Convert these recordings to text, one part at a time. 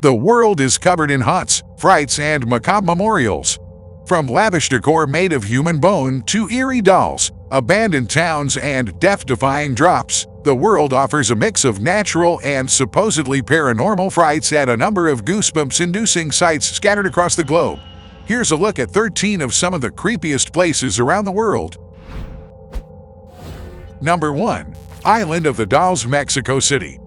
The world is covered in haunts, frights, and macabre memorials. From lavish decor made of human bone to eerie dolls, abandoned towns, and death-defying drops, the world offers a mix of natural and supposedly paranormal frights at a number of goosebumps-inducing sites scattered across the globe. Here's a look at 13 of some of the creepiest places around the world. Number 1. Island of the Dolls, Mexico City.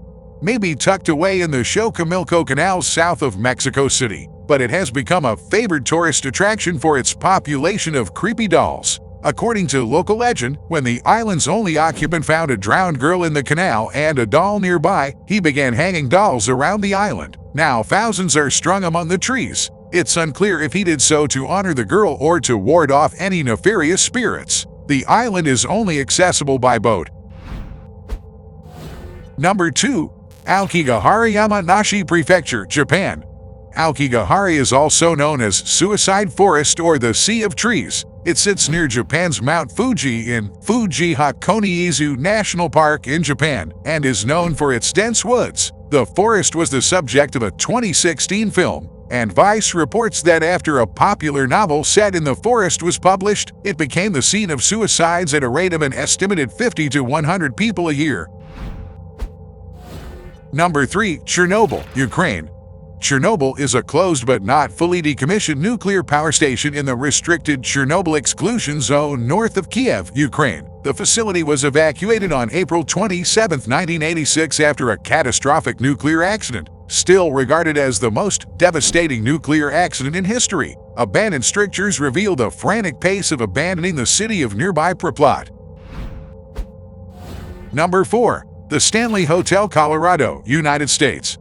Maybe tucked away in the Xochimilco Canal south of Mexico City, but it has become a favored tourist attraction for its population of creepy dolls. According to local legend, when the island's only occupant found a drowned girl in the canal and a doll nearby, he began hanging dolls around the island. Now thousands are strung among the trees. It's unclear if he did so to honor the girl or to ward off any nefarious spirits. The island is only accessible by boat. Number 2. Aokigahara, Yamanashi Prefecture, Japan. Aokigahara is also known as Suicide Forest or the Sea of Trees. It sits near Japan's Mount Fuji in Fuji-Hakone-Izu National Park in Japan and is known for its dense woods. The forest was the subject of a 2016 film, and Vice reports that after a popular novel set in the forest was published, it became the scene of suicides at a rate of an estimated 50 to 100 people a year. Number 3. Chernobyl, Ukraine. Chernobyl is a closed but not fully decommissioned nuclear power station in the restricted Chernobyl exclusion zone north of Kiev, Ukraine. The facility was evacuated on April 27, 1986 after a catastrophic nuclear accident, still regarded as the most devastating nuclear accident in history. Abandoned strictures reveal the frantic pace of abandoning the city of nearby Pripyat. Number 4. The Stanley Hotel, Colorado, United States.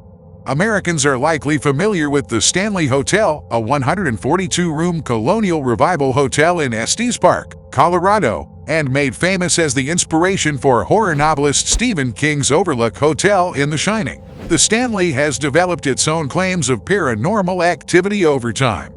Americans are likely familiar with the Stanley Hotel, a 142-room colonial revival hotel in Estes Park, Colorado, and made famous as the inspiration for horror novelist Stephen King's Overlook Hotel in The Shining. The Stanley has developed its own claims of paranormal activity over time.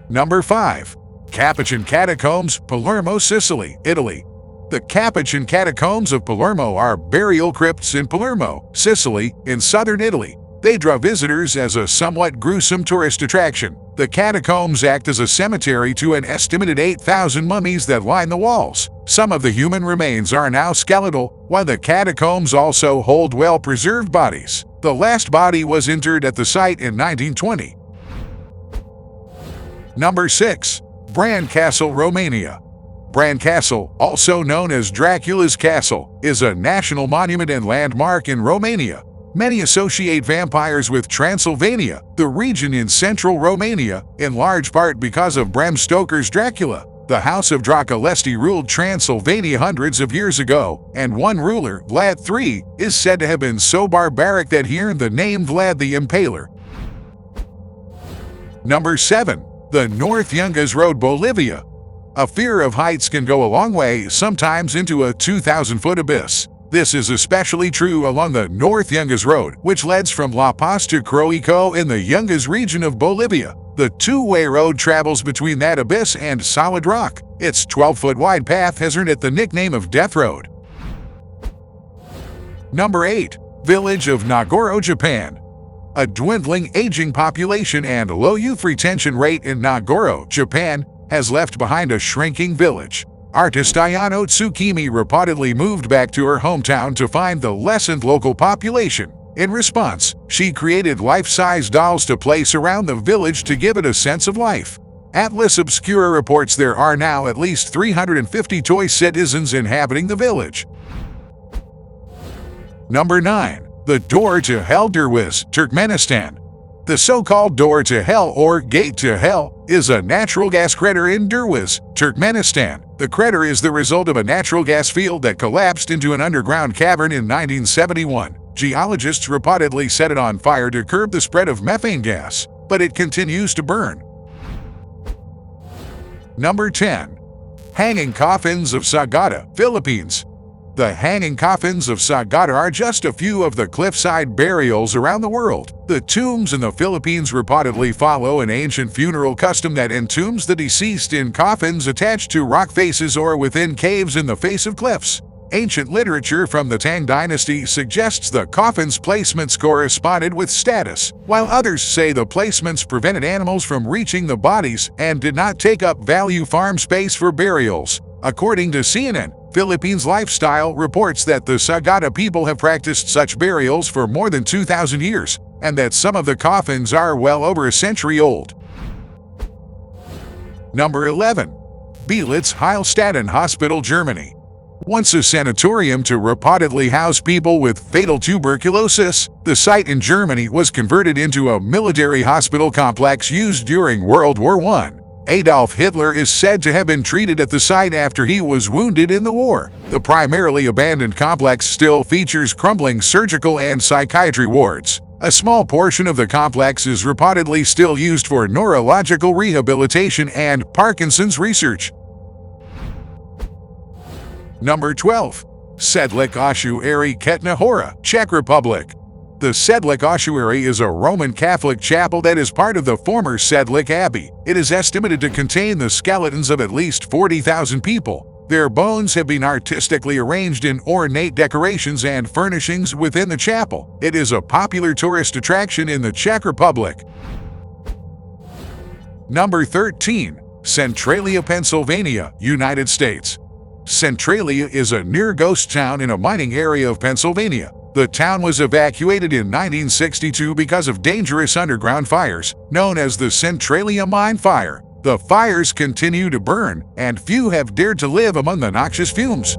Number 5. Capin Catacombs, Palermo, Sicily, Italy. The Capin Catacombs of Palermo are burial crypts in Palermo, Sicily, in southern Italy. They draw visitors as a somewhat gruesome tourist attraction. The catacombs act as a cemetery to an estimated 8,000 mummies that line the walls. Some of the human remains are now skeletal, while the catacombs also hold well-preserved bodies. The last body was interred at the site in 1920. Number 6. Bran Castle, Romania. Bran Castle, also known as Dracula's Castle, is a national monument and landmark in Romania. Many associate vampires with Transylvania, the region in central Romania, in large part because of Bram Stoker's Dracula. The House of Draculaesti ruled Transylvania hundreds of years ago, and one ruler, Vlad III, is said to have been so barbaric that he earned the name Vlad the Impaler. Number 7. The North Yungas Road, Bolivia. A fear of heights can go a long way, sometimes into a 2,000-foot abyss. This is especially true along the North Yungas Road, which leads from La Paz to Croico in the Yungas region of Bolivia. The two-way road travels between that abyss and solid rock. Its 12-foot wide path has earned it the nickname of Death Road. Number 8. Village of Nagoro, Japan. A dwindling aging population and low youth retention rate in Nagoro, Japan, has left behind a shrinking village. Artist Ayano Tsukimi reportedly moved back to her hometown to find the lessened local population. In response, she created life-size dolls to place around the village to give it a sense of life. Atlas Obscura reports there are now at least 350 toy citizens inhabiting the village. Number 9. The Door to Hell, Derwiz, Turkmenistan. The so-called Door to Hell or Gate to Hell is a natural gas crater in Derwiz, Turkmenistan. The crater is the result of a natural gas field that collapsed into an underground cavern in 1971. Geologists reportedly set it on fire to curb the spread of methane gas, but it continues to burn. Number 10. Hanging Coffins of Sagata, Philippines. The hanging coffins of Sagata are just a few of the cliffside burials around the world. The tombs in the Philippines reportedly follow an ancient funeral custom that entombs the deceased in coffins attached to rock faces or within caves in the face of cliffs. Ancient literature from the Tang dynasty suggests the coffin's placements corresponded with status, while others say the placements prevented animals from reaching the bodies and did not take up value farm space for burials. According to CNN, Philippines Lifestyle reports that the Sagata people have practiced such burials for more than 2,000 years, and that some of the coffins are well over a century old. Number 11. Belitz Heilstatten Hospital, Germany. Once a sanatorium to reportedly house people with fatal tuberculosis, the site in Germany was converted into a military hospital complex used during World War I. Adolf Hitler is said to have been treated at the site after he was wounded in the war. The primarily abandoned complex still features crumbling surgical and psychiatry wards. A small portion of the complex is reportedly still used for neurological rehabilitation and Parkinson's research. Number 12. Sedlick Ashu Ketna Hora, Czech Republic. The Sedlick Ossuary is a Roman Catholic chapel that is part of the former Sedlick Abbey. It is estimated to contain the skeletons of at least 40,000 people. Their bones have been artistically arranged in ornate decorations and furnishings within the chapel. It is a popular tourist attraction in the Czech Republic. Number 13. Centralia, Pennsylvania, United States. Centralia is a near-ghost town in a mining area of Pennsylvania. The town was evacuated in 1962 because of dangerous underground fires, known as the Centralia Mine Fire. The fires continue to burn, and few have dared to live among the noxious fumes.